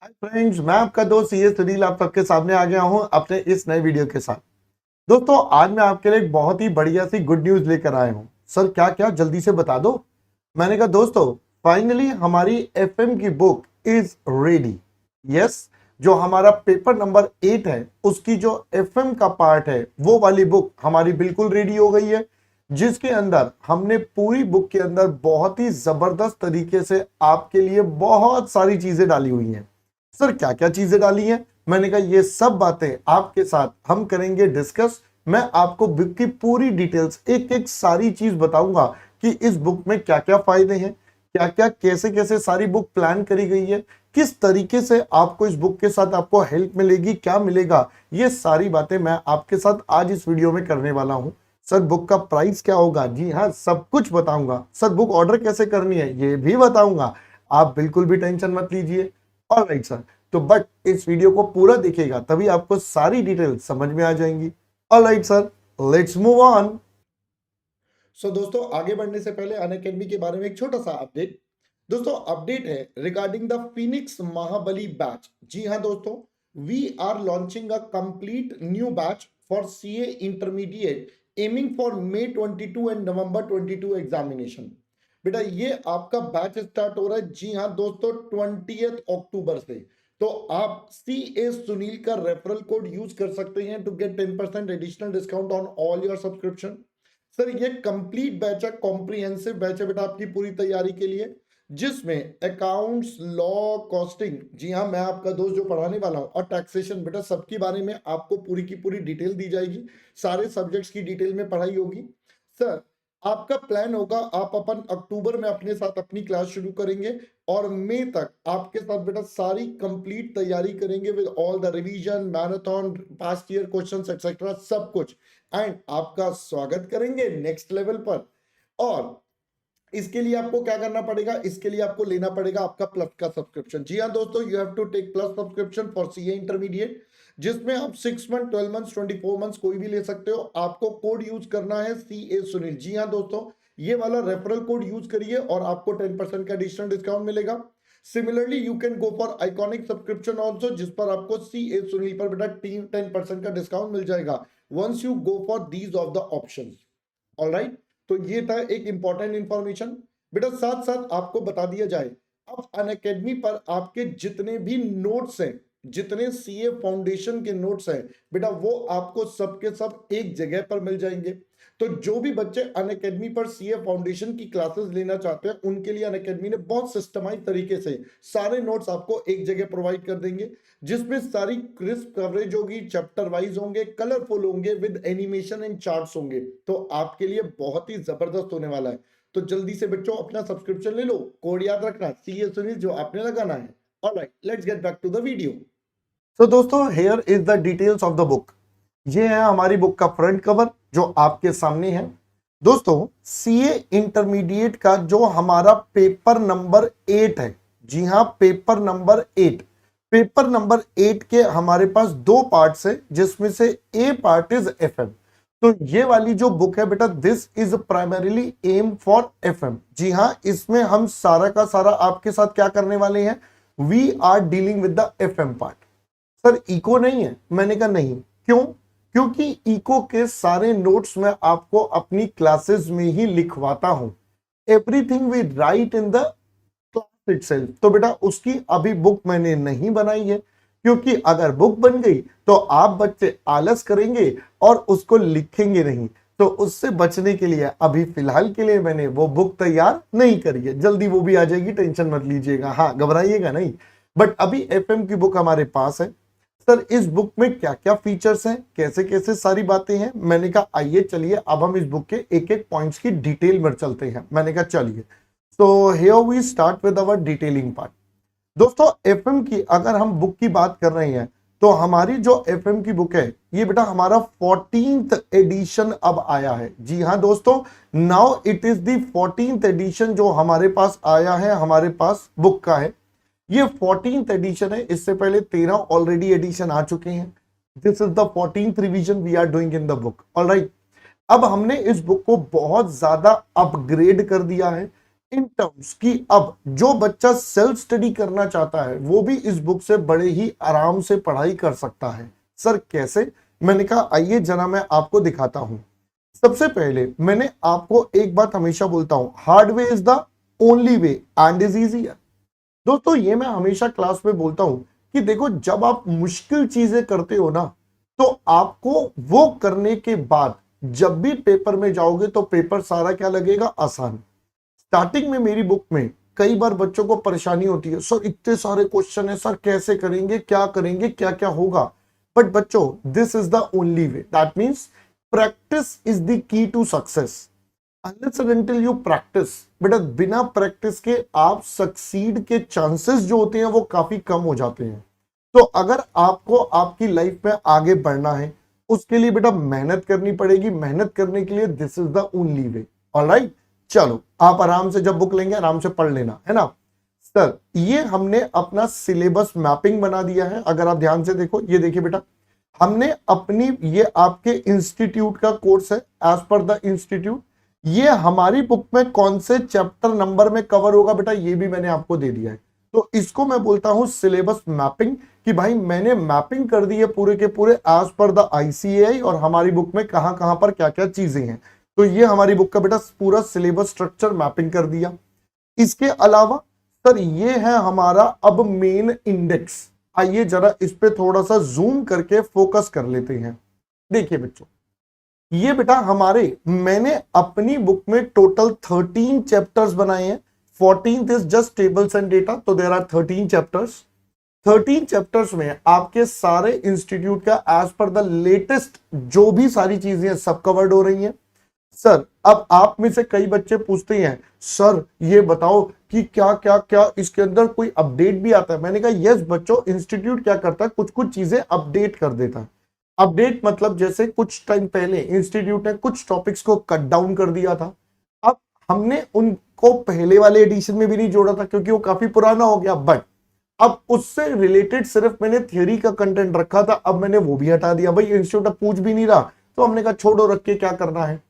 Friends, मैं आपका दोस्त सीए सुनील आप सबके सामने आ गया हूं अपने इस नए वीडियो के साथ। दोस्तों, आज मैं आपके लिए एक बहुत ही बढ़िया सी गुड न्यूज लेकर आया हूं। सर, क्या क्या जल्दी से बता दो। मैंने कहा दोस्तों, फाइनली हमारी एफएम की बुक इज रेडी। यस, जो हमारा पेपर नंबर 8 है उसकी जो एफएम का पार्ट है वो वाली बुक हमारी बिल्कुल रेडी हो गई है, जिसके अंदर हमने पूरी बुक के अंदर बहुत ही जबरदस्त तरीके से आपके लिए बहुत सारी चीजें डाली हुई हैं। सर, क्या क्या चीजें डाली हैं? मैंने कहा ये सब बातें आपके साथ हम करेंगे डिस्कस। मैं आपको बुक की पूरी डिटेल्स एक एक सारी चीज बताऊंगा कि इस बुक में क्या क्या फायदे हैं, क्या क्या कैसे कैसे सारी बुक प्लान करी गई है, किस तरीके से आपको इस बुक के साथ आपको हेल्प मिलेगी, क्या मिलेगा, ये सारी बातें मैं आपके साथ आज इस वीडियो में करने वाला हूं। सर, बुक का प्राइस क्या होगा? जी हाँ, सब कुछ बताऊंगा। सर, बुक ऑर्डर कैसे करनी है ये भी बताऊंगा। आप बिल्कुल भी टेंशन मत लीजिए। ऑलराइट सर, तो बट इस वीडियो को पूरा देखिएगा तभी आपको सारी डिटेल समझ में आ जाएंगी। Alright sir, let's move on. दोस्तों, आगे बढ़ने से पहले अनअकैडमी के बारे में एक छोटा सा अपडेट। दोस्तों, अपडेट है regarding the Phoenix Mahabali batch. जी हाँ दोस्तों, we are launching a complete new batch for CA intermediate aiming for May 22 and November 22 examination. बेटा, ये आपका बैच स्टार्ट हो रहा है, जी हाँ दोस्तों, 20 अक्टूबर से। तो आप सी ए सुनील का रेफरल कोड यूज कर सकते हैं to get 10% additional discount on all your subscription. Sir, ये कंप्लीट बैच है, कॉम्प्रिहेंसिव बैच है बेटा आपकी पूरी तैयारी के लिए, जिसमें अकाउंट्स, लॉ, कॉस्टिंग, जी हाँ मैं आपका दोस्त जो पढ़ाने वाला हूं, और टैक्सेशन बेटा सबके बारे में आपको पूरी की पूरी डिटेल दी जाएगी। सारे सब्जेक्ट्स की डिटेल में पढ़ाई होगी। सर, आपका प्लान होगा आप अपन अक्टूबर में अपने साथ अपनी क्लास शुरू करेंगे और मई तक आपके साथ बेटा सारी कंप्लीट तैयारी करेंगे with all the revision, marathon, past year questions etcetera सब कुछ, एंड आपका स्वागत करेंगे नेक्स्ट लेवल पर। और इसके लिए आपको क्या करना पड़ेगा? इसके लिए आपको लेना पड़ेगा आपका प्लस का सब्सक्रिप्शन। जी हाँ दोस्तों, you have to take plus subscription for CA intermediate, जिसमें आप 6 मंथ, 12 मंथ, 24 मंथ कोई भी ले सकते हो। आपको कोड यूज करना है सीए सुनील। जी हाँ दोस्तों, ये वाला रेफरल कोड यूज करिए और आपको 10% का एडिशनल डिस्काउंट मिलेगा। Similarly you can go for iconic subscription also, जिस पर आपको सीए सुनील पर बेटा 10% का डिस्काउंट मिल जाएगा once you go for these of the option. Alright, तो ये था एक इंपॉर्टेंट इंफॉर्मेशन। बेटा, साथ साथ आपको बता दिया जाए, अब अनअकैडमी पर आपके जितने भी नोट्स हैं, जितने सीए फाउंडेशन के नोट्स हैं बेटा, वो आपको सबके सब एक जगह पर मिल जाएंगे। तो जो भी बच्चे अनअकैडमी पर सीए फाउंडेशन की क्लासेस लेना चाहते हैं, उनके लिए अनअकैडमी ने बहुत सिस्टमाइज तरीके से सारे नोट्स आपको एक जगह प्रोवाइड कर देंगे, जिसमें सारी क्रिस्प कवरेज होगी, चैप्टर वाइज होंगे, कलरफुल होंगे, विद एनिमेशन एंड चार्ट्स होंगे। तो आपके लिए बहुत ही जबरदस्त होने वाला है। तो जल्दी से बच्चों अपना सब्सक्रिप्शन ले लो, कोड याद रखना सीए सुनील जो आपने लगाना है। Alright, let's get back to the video. तो दोस्तों, here is the details of the book. ये है हमारी बुक का फ्रंट कवर जो आपके सामने है। दोस्तों, सीए इंटरमीडिएट का जो हमारा पेपर नंबर 8 है, जी हाँ पेपर नंबर 8, पेपर नंबर 8 के हमारे पास दो पार्ट्स है, जिसमें से ए पार्ट इज एफएम। तो ये वाली जो बुक है बेटा, this is primarily aim for FM. जी हाँ, इसमें हम सारा का सारा आपके साथ क्या करने वाले हैं, we are dealing with the FM part. Sir, echo नहीं है? मैंने कहा नहीं। क्यों? क्योंकि इको के सारे नोट्स मैं आपको अपनी क्लासेस में ही लिखवाता हूं। Everything we write in the class itself. तो बेटा उसकी अभी बुक मैंने नहीं बनाई है, क्योंकि अगर बुक बन गई तो आप बच्चे आलस करेंगे और उसको लिखेंगे नहीं। तो उससे बचने के लिए अभी फिलहाल के लिए मैंने वो बुक तैयार नहीं करी है। जल्दी वो भी आ जाएगी, टेंशन मत लीजिएगा, हाँ घबराइएगा नहीं। बट अभी एफएम की बुक हमारे पास है। सर, इस बुक में क्या क्या फीचर्स हैं, कैसे कैसे सारी बातें हैं? मैंने कहा आइए चलिए अब हम इस बुक के एक एक पॉइंट्स की डिटेल में चलते हैं। मैंने कहा चलिए। So here we start with our detailing part. दोस्तों, एफएम की अगर हम बुक की बात कर रहे हैं तो हमारी जो एफएम की बुक है ये बेटा हमारा 14th एडिशन अब आया है। जी हाँ दोस्तों, now it is the 14th edition जो हमारे पास आया है, हमारे पास बुक का है। ये 14th एडिशन है, इससे पहले 13 ऑलरेडी एडिशन आ चुके हैं। This is the 14th revision we are doing in the book. Alright, अब हमने इस बुक को बहुत ज्यादा अपग्रेड कर दिया है। इन टर्म्स कि अब जो बच्चा सेल्फ स्टडी करना चाहता है वो भी इस बुक से बड़े ही आराम से पढ़ाई कर सकता है। सर कैसे? मैंने कहा आइए जरा मैं आपको दिखाता हूं। सबसे पहले मैंने आपको एक बात हमेशा बोलता हूं, hard way is the only way and is easier. दोस्तों ये मैं हमेशा क्लास में बोलता हूं कि देखो जब आप मुश्किल चीजें करते हो ना, तो आपको वो करने के बाद जब भी पेपर में जाओगे तो पेपर सारा क्या लगेगा, आसान। स्टार्टिंग में मेरी बुक में कई बार बच्चों को परेशानी होती है, सर इतने सारे क्वेश्चन है, सर कैसे करेंगे, क्या करेंगे, क्या क्या होगा। बट बच्चों this is the only way, that means practice is the key to success. Unless and until you practice, बेटा बिना प्रैक्टिस के आप सक्सीड के चांसेस जो होते हैं वो काफी कम हो जाते हैं। तो अगर आपको आपकी लाइफ में आगे बढ़ना है उसके लिए बेटा मेहनत करनी पड़ेगी। मेहनत करने के लिए this is the only way. Alright, चलो आप आराम से जब बुक लेंगे आराम से पढ़ लेना, है ना। सर ये हमने अपना सिलेबस मैपिंग बना दिया है। अगर आप ध्यान से देखो, ये देखिए बेटा, हमने अपनी, ये आपके इंस्टीट्यूट का कोर्स है, एज पर द इंस्टीट्यूट। ये हमारी बुक में कौन से चैप्टर नंबर में कवर होगा बेटा, ये भी मैंने आपको दे दिया है। तो इसको मैं बोलता हूं सिलेबस मैपिंग, कि भाई मैंने मैपिंग कर दी है पूरे के पूरे एज पर द आईसीएआई, और हमारी बुक में कहां कहां पर क्या क्या चीजें हैं। तो ये हमारी बुक का बेटा पूरा सिलेबस स्ट्रक्चर मैपिंग कर दिया। इसके अलावा सर ये है हमारा अब मेन इंडेक्स। आइए जरा इस पे थोड़ा सा जूम करके फोकस कर लेते हैं। देखिए बच्चों, ये बेटा हमारे, मैंने अपनी बुक में टोटल 13 चैप्टर्स बनाए हैं। 14th is just tables and data, तो देयर आर 13 चैप्टर्स। 13 चैप्टर्स में आपके सारे इंस्टीट्यूट का एज पर द लेटेस्ट जो भी सारी चीजें सब कवर्ड हो रही हैं। सर अब आप में से कई बच्चे पूछते हैं सर ये बताओ कि क्या क्या क्या इसके अंदर कोई अपडेट भी आता है। मैंने कहा यस बच्चों, इंस्टीट्यूट क्या करता है, कुछ कुछ चीजें अपडेट कर देता है। अपडेट मतलब जैसे कुछ टाइम पहले इंस्टीट्यूट ने कुछ टॉपिक्स को कट डाउन कर दिया था, अब हमने उनको पहले वाले एडिशन में भी नहीं जोड़ा था क्योंकि वो काफी पुराना हो गया। बट अब उससे रिलेटेड सिर्फ मैंने थियरी का कंटेंट रखा था, अब मैंने वो भी हटा दिया। भाई इंस्टीट्यूट अब पूछ भी नहीं रहा, तो हमने कहा छोड़ो, रख के क्या करना है।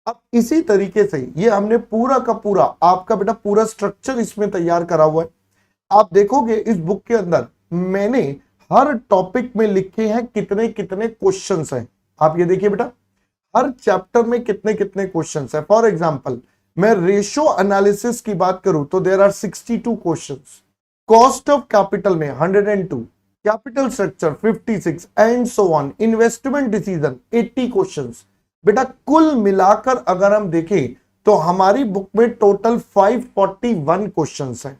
अब इसी तरीके से ये हमने पूरा का पूरा आपका बेटा पूरा स्ट्रक्चर इसमें तैयार करा हुआ है। आप देखोगे इस बुक के अंदर मैंने हर टॉपिक में लिखे हैं कितने कितने क्वेश्चंस हैं। आप ये देखिए बेटा, हर चैप्टर में कितने कितने क्वेश्चंस हैं। फॉर एग्जांपल मैं रेशियो एनालिसिस की बात करूं तो there are 62 questions, cost of capital में 102, capital structure 56 and so on, investment decision 80 questions. बेटा कुल मिलाकर अगर हम देखें तो हमारी बुक में टोटल 541 क्वेश्चंस हैं।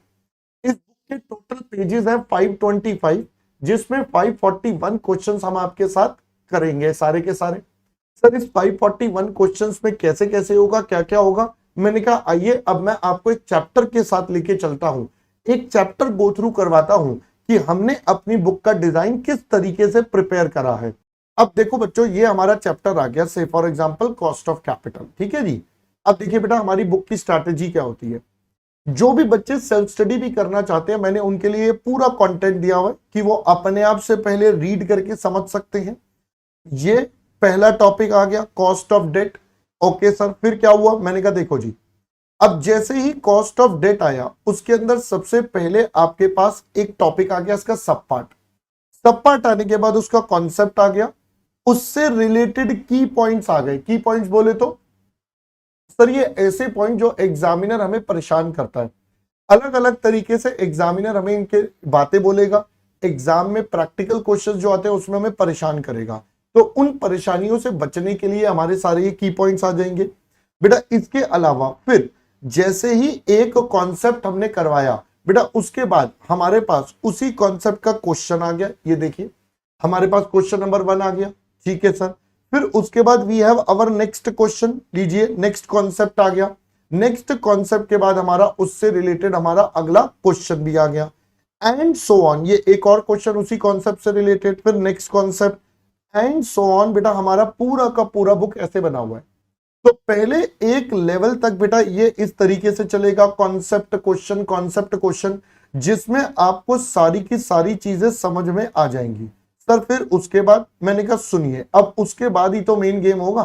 इस बुक के टोटल पेजेस हैं 525, जिसमें 541 क्वेश्चंस हम आपके साथ करेंगे सारे के सारे। सर इस 541 क्वेश्चंस में कैसे कैसे होगा, क्या क्या होगा। मैंने कहा आइए अब मैं आपको एक चैप्टर के साथ लेके चलता हूं, एक चैप्टर गो थ्रू करवाता हूं कि हमने अपनी बुक का डिजाइन किस तरीके से प्रिपेयर करा है। अब देखो बच्चों, ये हमारा चैप्टर आ गया, से for example cost of capital, ठीक है जी। अब देखिए बेटा हमारी बुक की स्ट्रैटेजी क्या होती है। जो भी बच्चे सेल्फ स्टडी भी करना चाहते हैं, मैंने उनके लिए पूरा कंटेंट दिया हुआ है कि वो अपने आप से पहले रीड करके समझ सकते हैं। ये पहला टॉपिक आ गया, cost of debt. Okay sir, फिर क्या हुआ। मैंने कहा देखो जी, अब जैसे ही कॉस्ट ऑफ डेट आया उसके अंदर सबसे पहले आपके पास एक टॉपिक आ गया, इसका सब पार्ट। सब पार्ट आने के बाद उसका कॉन्सेप्ट आ गया, उससे रिलेटेड की पॉइंट्स आ गए। की पॉइंट्स बोले तो सर ये ऐसे पॉइंट जो एग्जामिनर हमें परेशान करता है। अलग अलग तरीके से एग्जामिनर हमें इनके बातें बोलेगा, एग्जाम में प्रैक्टिकल क्वेश्चंस जो आते हैं उसमें हमें परेशान करेगा। तो उन परेशानियों से बचने के लिए हमारे सारे ये की पॉइंट्स आ जाएंगे बेटा। इसके अलावा फिर जैसे ही एक कॉन्सेप्ट हमने करवाया बेटा, उसके बाद हमारे पास उसी कॉन्सेप्ट का क्वेश्चन आ गया। ये देखिए हमारे पास क्वेश्चन नंबर 1 आ गया, ठीक है सर। फिर उसके बाद we have our next question, लीजिए नेक्स्ट कॉन्सेप्ट आ गया। नेक्स्ट कॉन्सेप्ट के बाद हमारा उससे रिलेटेड हमारा अगला क्वेश्चन भी आ गया, एंड सो ऑन। ये एक और क्वेश्चन उसी कॉन्सेप्ट से रिलेटेड, फिर next concept and so on. बेटा हमारा पूरा का पूरा बुक ऐसे बना हुआ है। तो पहले एक लेवल तक बेटा ये इस तरीके से चलेगा, कॉन्सेप्ट क्वेश्चन कॉन्सेप्ट क्वेश्चन, जिसमें आपको सारी की सारी चीजें समझ में आ जाएंगी। सर फिर उसके बाद मैंने कहा सुनिए, अब उसके बाद ही तो मेन गेम होगा।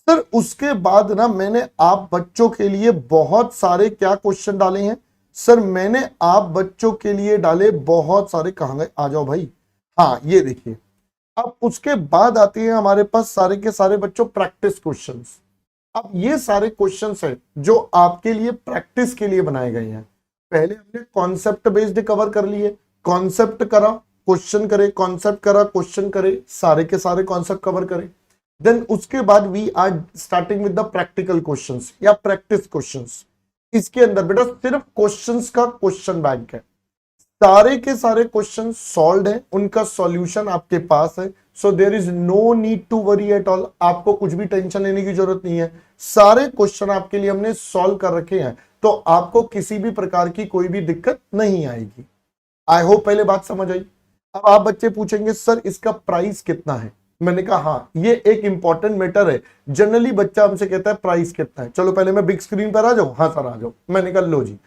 सर उसके बाद ना मैंने आप बच्चों के लिए बहुत सारे क्या क्वेश्चन डाले हैं सर, मैंने आप बच्चों के लिए डाले बहुत सारे, कहां गए, आ जाओ भाई, हाँ ये देखिए। अब उसके बाद आती है हमारे पास सारे के सारे बच्चों प्रैक्टिस क्वेश्चंस। अब ये सारे क्वेश्चंस हैं जो आपके लिए प्रैक्टिस के लिए बनाए गए हैं। पहले हमने कॉन्सेप्ट बेस्ड कवर कर लिए, कॉन्सेप्ट करा क्वेश्चन करे, कॉन्सेप्ट करा क्वेश्चन करे, सारे के सारे कॉन्सेप्ट कवर करे। देन उसके बाद we are starting with the practical questions या प्रैक्टिस क्वेश्चंस। इसके अंदर बेटा सिर्फ क्वेश्चंस का क्वेश्चन बैंक है, सारे के सारे क्वेश्चन सॉल्व है, उनका सॉल्यूशन आपके पास है। So there is no need to worry at all, आपको कुछ भी टेंशन लेने की जरूरत नहीं है। सारे क्वेश्चन आपके लिए हमने सॉल्व कर रखे हैं, तो आपको किसी भी प्रकार की कोई भी दिक्कत नहीं आएगी। आई होप पहले बात समझ आई। अब आप बच्चे पूछेंगे सर इसका प्राइस कितना है, मैंने कहा हाँ ये एक इंपॉर्टेंट मैटर है। जनरली बच्चा हमसे कहता है प्राइस कितना है, चलो पहले मैं बिग स्क्रीन पर आ जाऊं, हाँ सर आ जाओ। मैंने कहा लो जी।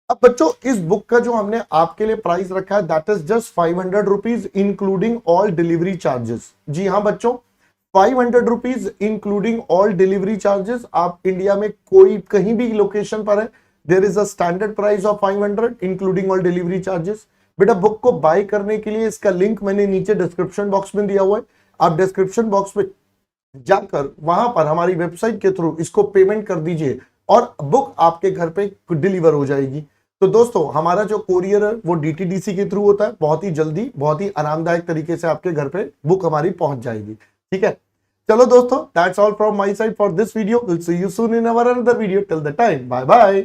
अब बच्चों इस बुक का जो हमने आपके लिए प्राइस रखा है that is just 500 rupees including all delivery charges. जी हाँ बच्चों, 500 rupees including all delivery charges. आप इंडिया में कोई कहीं भी लोकेशन पर है, there is a standard price of 500 including all delivery charges. बेटा बुक को बाय करने के लिए इसका लिंक मैंने नीचे डिस्क्रिप्शन बॉक्स में दिया हुआ है, आप डिस्क्रिप्शन बॉक्स में जाकर वहां पर हमारी वेबसाइट के थ्रू इसको पेमेंट कर दीजिए और बुक आपके घर पे डिलीवर हो जाएगी। तो दोस्तों हमारा जो कोरियर है वो डीटीडीसी के थ्रू होता है, बहुत ही जल्दी बहुत ही आरामदायक तरीके से आपके घर पे बुक हमारी पहुंच जाएगी। ठीक है, चलो दोस्तों that's all from my side for this video. Will see you soon in our another video. Till the time bye bye.